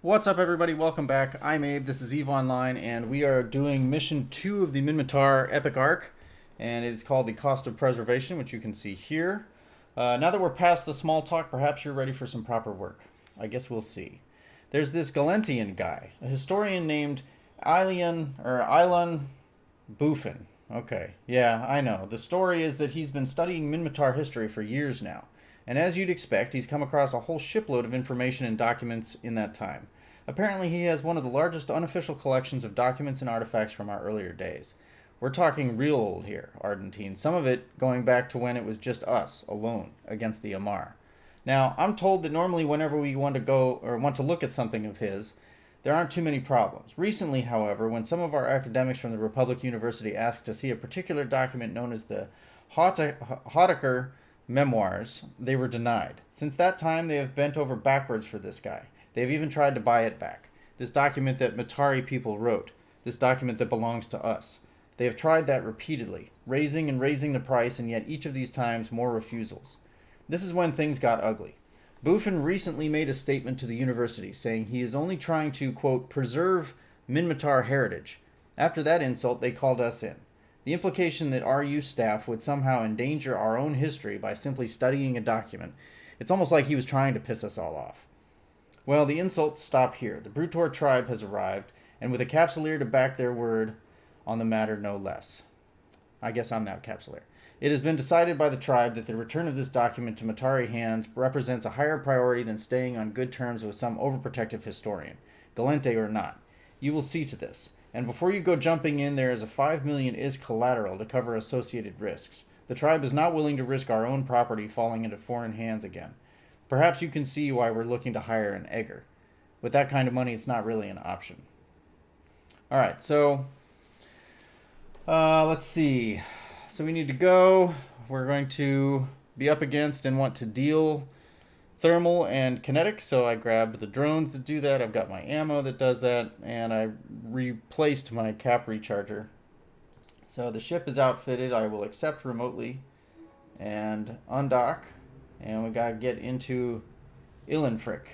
What's up, everybody? Welcome back. I'm Abe. This is EVE Online, and we are doing mission 2 of the Minmatar Epic Arc, and it is called the Cost of Preservation, which you can see here. Now that we're past the small talk, perhaps you're ready for some proper work. I guess we'll see. There's this Galentian guy, a historian named Ilan Bufin. Okay, yeah, I know. The story is that he's been studying Minmatar history for years now. And as you'd expect, he's come across a whole shipload of information and documents in that time. Apparently, he has one of the largest unofficial collections of documents and artifacts from our earlier days. We're talking real old here, Argentine, some of it going back to when it was just us, alone, against the Amar. Now, I'm told that normally whenever we want to go or want to look at something of his, there aren't too many problems. Recently, however, when some of our academics from the Republic University asked to see a particular document known as the Hotaker Memoirs, they were denied. Since that time, they have bent over backwards for this guy. They've even tried to buy it back. This document that Matari people wrote. This document that belongs to us. They have tried that repeatedly, raising and raising the price, and yet each of these times more refusals. This is when things got ugly. Bufin recently made a statement to the university saying he is only trying to, quote, preserve Minmatar heritage. After that insult, they called us in. The implication that RU staff would somehow endanger our own history by simply studying a document. It's almost like he was trying to piss us all off. Well, the insults stop here. The Brutor tribe has arrived, and with a capsuleer to back their word on the matter, no less. I guess I'm that capsuleer. It has been decided by the tribe that the return of this document to Matari hands represents a higher priority than staying on good terms with some overprotective historian, Galente or not. You will see to this. And before you go jumping in, there is a 5 million is collateral to cover associated risks. The tribe is not willing to risk our own property falling into foreign hands again. Perhaps you can see why we're looking to hire an egger. With that kind of money, it's not really an option. All right, so let's see. So we need to go. We're going to be up against and want to deal thermal and kinetic. So I grabbed the drones that do that. I've got my ammo that does that, and I replaced my cap recharger. So the ship is outfitted. I will accept remotely and undock. And we got to get into Ilenfrick.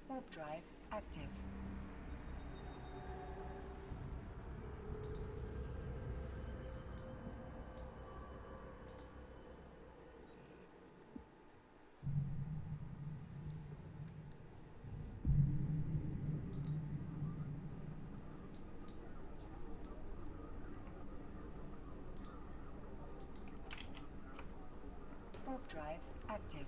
Warp drive active. Warp drive active.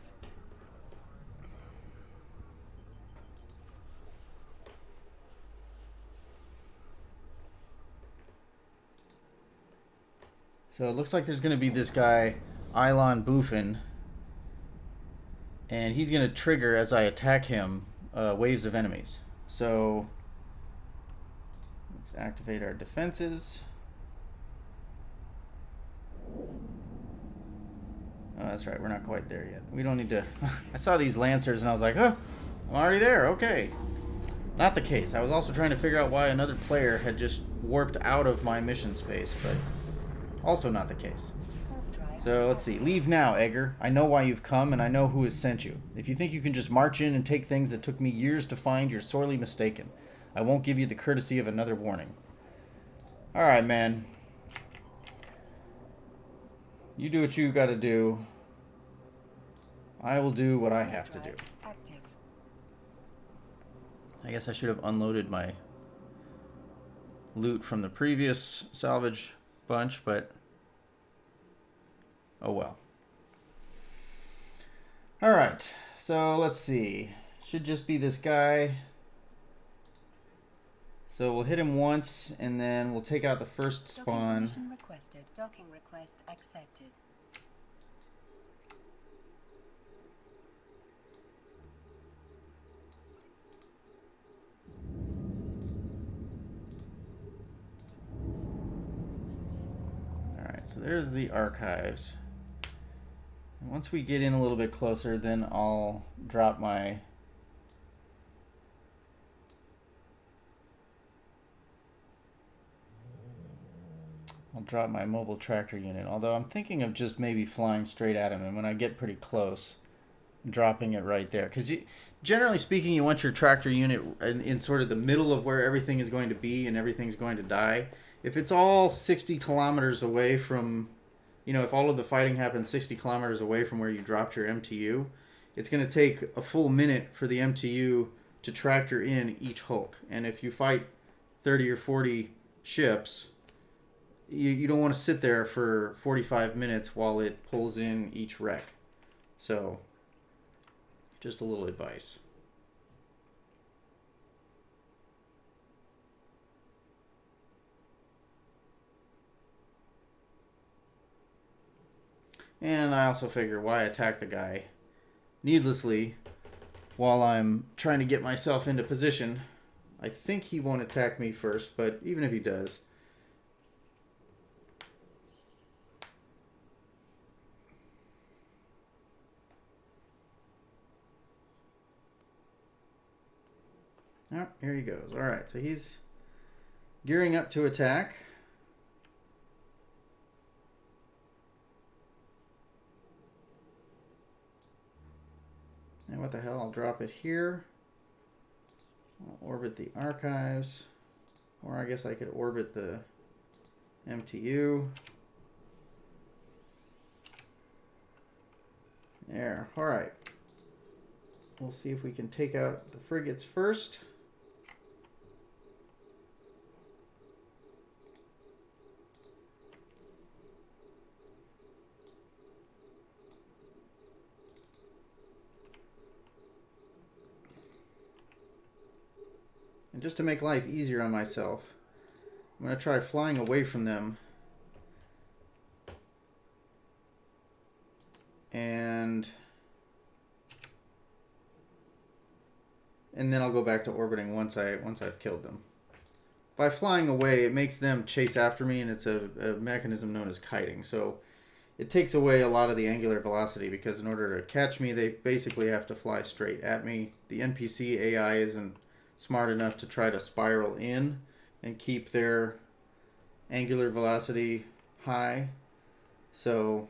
So it looks like there's going to be this guy, Ilan Bufin, and he's going to trigger, as I attack him, waves of enemies. So let's activate our defenses. Oh, that's right, we're not quite there yet. We don't need to... I saw these Lancers and I was like, oh, I'm already there, okay. Not the case. I was also trying to figure out why another player had just warped out of my mission space, but also not the case. So let's see. Leave now, Egger. I know why you've come, and I know who has sent you. If you think you can just march in and take things that took me years to find, you're sorely mistaken. I won't give you the courtesy of another warning. Alright, man. You do what you gotta do. I will do what I have to do. I guess I should have unloaded my loot from the previous salvage bunch, but oh well. Alright, so let's see. Should just be this guy. So we'll hit him once, and then we'll take out the first spawn. Docking requested. Docking request accepted. Alright, so there's the archives. And once we get in a little bit closer, then I'll drop my drop my mobile tractor unit. Although I'm thinking of just maybe flying straight at him, and when I get pretty close, dropping it right there. Because generally speaking, you want your tractor unit in sort of the middle of where everything is going to be and everything's going to die. If it's all 60 kilometers away from, if all of the fighting happens 60 kilometers away from where you dropped your MTU, it's going to take a full minute for the MTU to tractor in each Hulk. And if you fight 30 or 40 ships, you don't want to sit there for 45 minutes while it pulls in each wreck. So, just a little advice. And I also figure, why attack the guy needlessly while I'm trying to get myself into position? I think he won't attack me first, but even if he does, oh, here he goes. All right, so he's gearing up to attack. And what the hell, I'll drop it here. I'll orbit the archives. Or I guess I could orbit the MTU. There, alright. We'll see if we can take out the frigates first. And just to make life easier on myself, I'm going to try flying away from them. And then I'll go back to orbiting once I've killed them. By flying away, it makes them chase after me, and it's a mechanism known as kiting. So it takes away a lot of the angular velocity, because in order to catch me, they basically have to fly straight at me. The NPC AI isn't smart enough to try to spiral in and keep their angular velocity high. So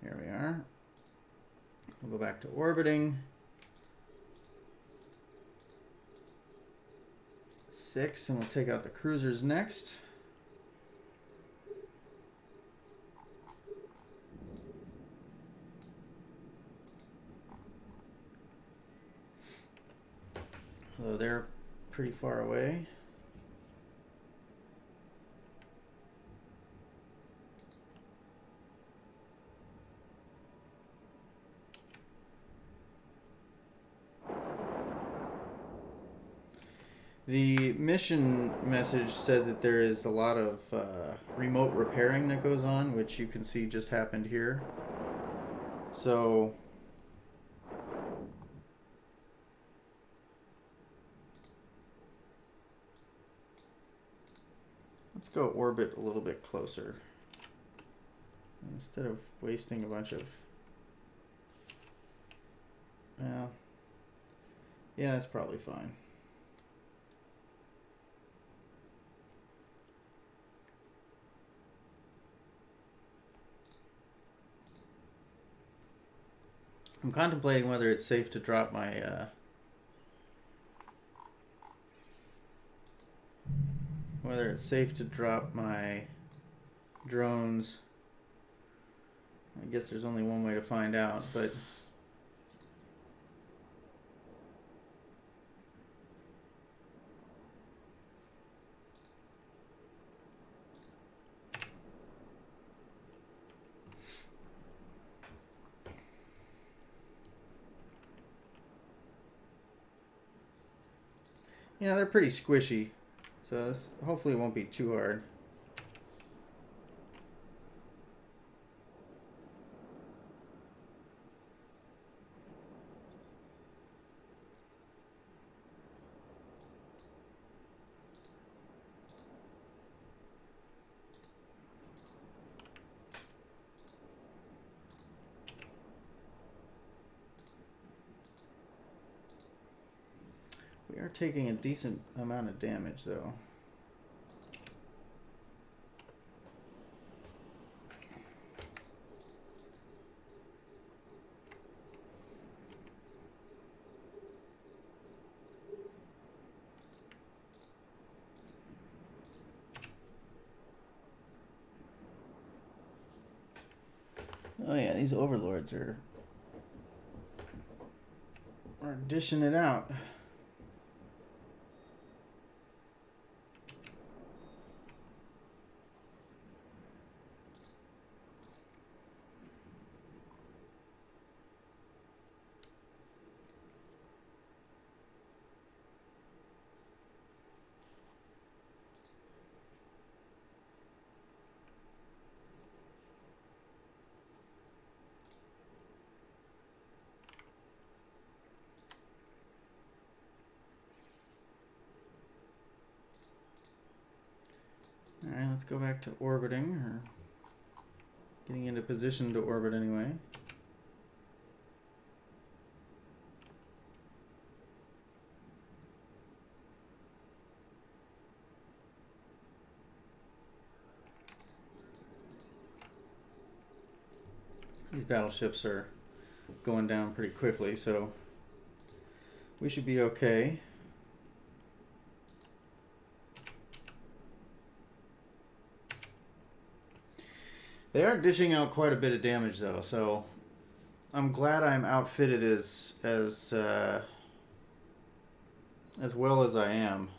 here we are. We'll go back to orbiting. 6, and we'll take out the cruisers next. Although they're pretty far away. The mission message said that there is a lot of remote repairing that goes on, which you can see just happened here. So let's go orbit a little bit closer instead of wasting a bunch of, well, yeah, that's probably fine. I'm contemplating whether it's safe to drop my drones. I guess there's only one way to find out, but yeah, they're pretty squishy, so this hopefully won't be too hard. We are taking a decent amount of damage, though. Oh yeah, these overlords are dishing it out. Alright, let's go back to orbiting, or getting into position to orbit anyway. These battleships are going down pretty quickly, so we should be okay. They are dishing out quite a bit of damage, though, so I'm glad I'm outfitted as well as I am.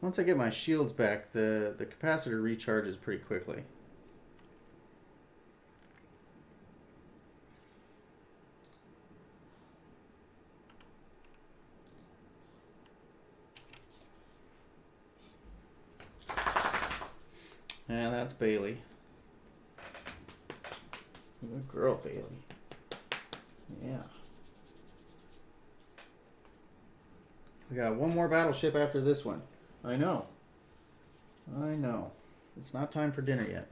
Once I get my shields back, the capacitor recharges pretty quickly. Yeah, that's Bailey. Good girl, Bailey. Yeah. We got one more battleship after this one. I know. I know. It's not time for dinner yet.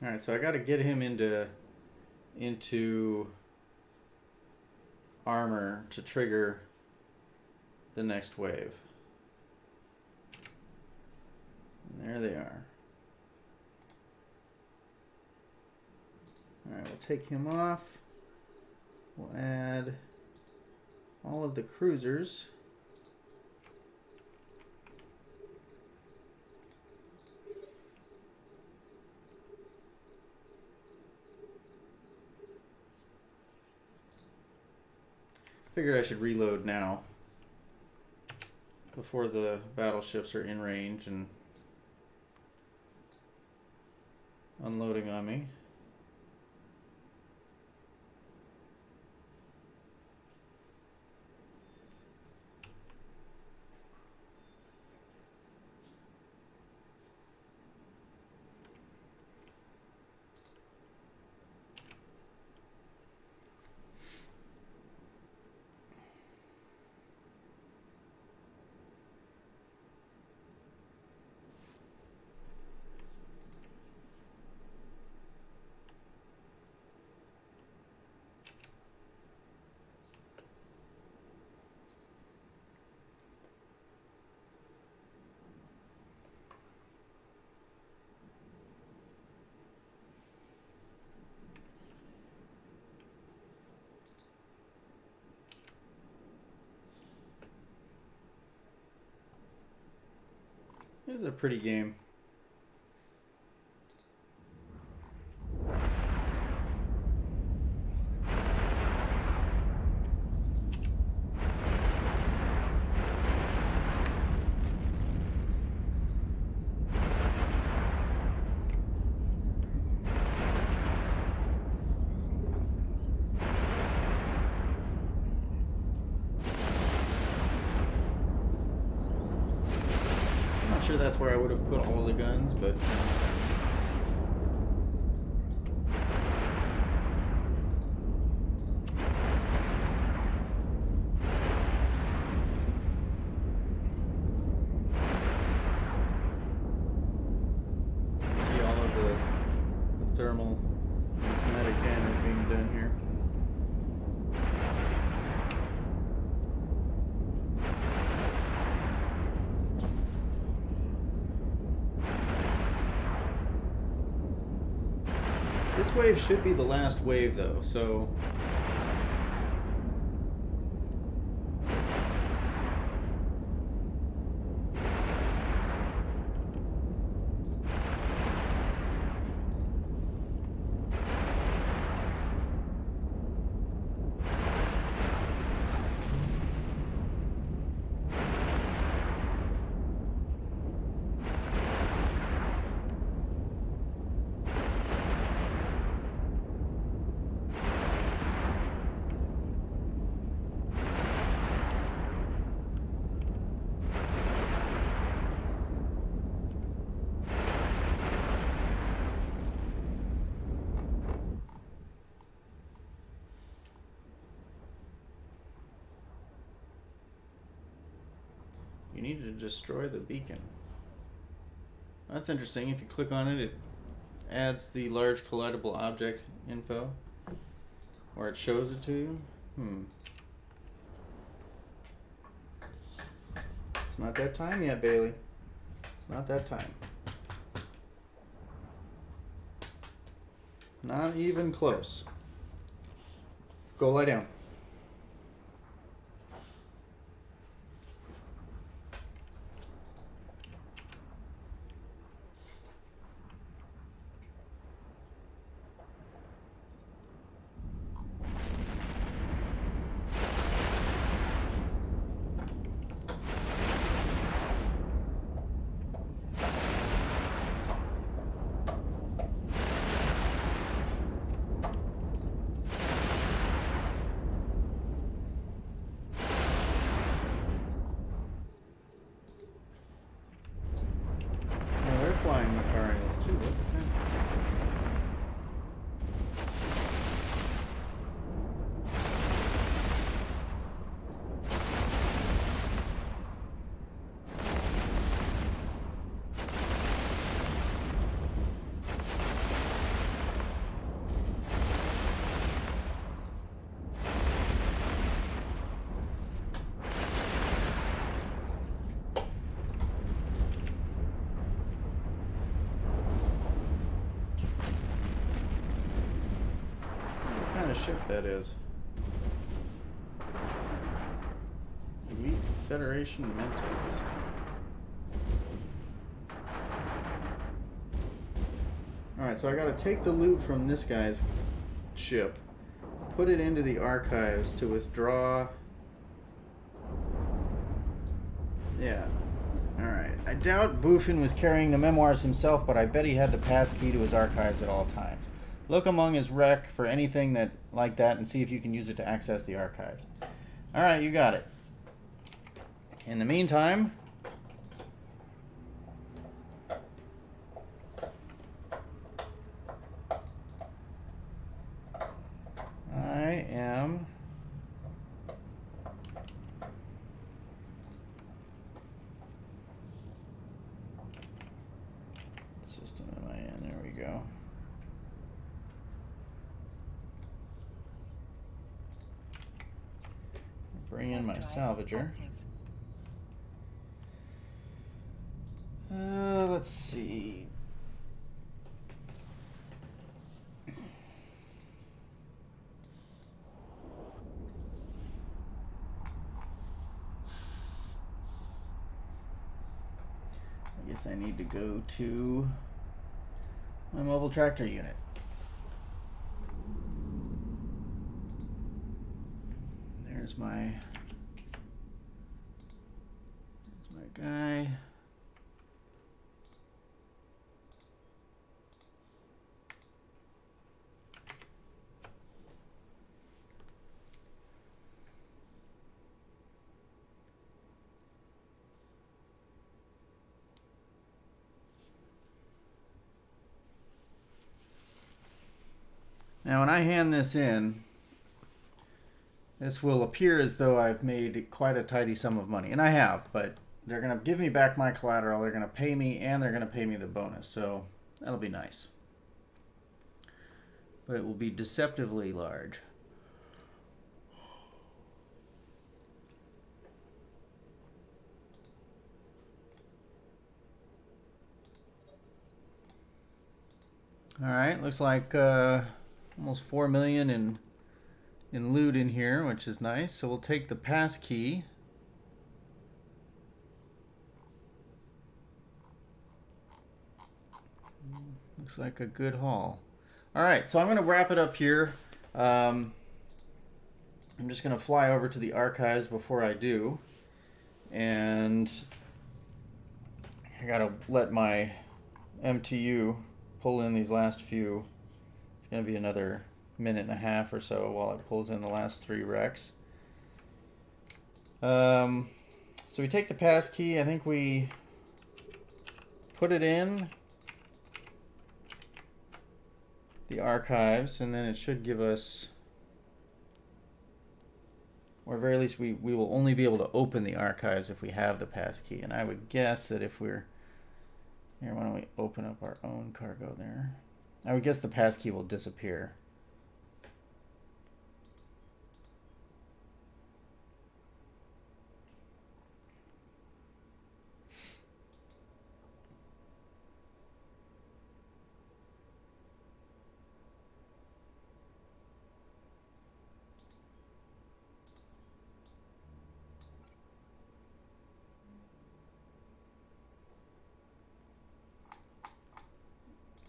All right, so I got to get him into armor to trigger the next wave. And there they are. All right, we'll take him off. We'll add all of the cruisers. Figured I should reload now before the battleships are in range and unloading on me. This is a pretty game. that's where I would have put all the guns, but... see all of the thermal and kinetic damage being done here. This wave should be the last wave, though, so... You need to destroy the beacon. That's interesting. If you click on it, it adds the large collidable object info. Or it shows it to you. It's not that time yet, Bailey. It's not that time. Not even close. Go lie down. Flying Macarians too. What the heck? Ship that is. Elite Federation Mentats. Alright, so I gotta take the loot from this guy's ship, put it into the archives to withdraw. Yeah. Alright. I doubt Bufin was carrying the memoirs himself, but I bet he had the pass key to his archives at all times. Look among his wreck for anything that like that and see if you can use it to access the archives. Alright, you got it. In the meantime, I am system MIN, there we go. Bring in my salvager. Let's see. I guess I need to go to my mobile tractor unit. There's my guy. Now when I hand this in, this will appear as though I've made quite a tidy sum of money. And I have, but they're going to give me back my collateral, they're going to pay me, and they're going to pay me the bonus. So that'll be nice. But it will be deceptively large. All right, looks like almost 4 million in loot in here, which is nice. So we'll take the pass key. Looks like a good haul. All right, so I'm going to wrap it up here. I'm just going to fly over to the archives before I do. And I got to let my MTU pull in these last few. It's going to be another minute and a half or so while it pulls in the last 3 wrecks. So we take the pass key. I think we put it in the archives, and then it should give us, or at very least we will only be able to open the archives if we have the pass key. And I would guess that if we're here, why don't we open up our own cargo there? I would guess the pass key will disappear.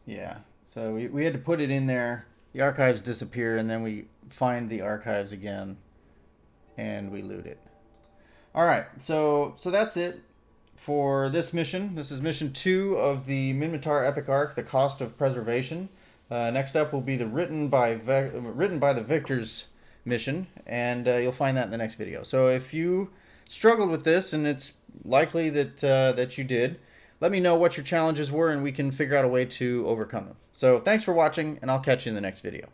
Yeah, so we had to put it in there. The archives disappear, and then we find the archives again, and we loot it. All right, so that's it for this mission. This is mission 2 of the Minmatar Epic Arc, The Cost of Preservation. Next up will be the written by the Victors mission, and you'll find that in the next video. So if you struggled with this, and it's likely that that you did, let me know what your challenges were, and we can figure out a way to overcome them. So thanks for watching, and I'll catch you in the next video.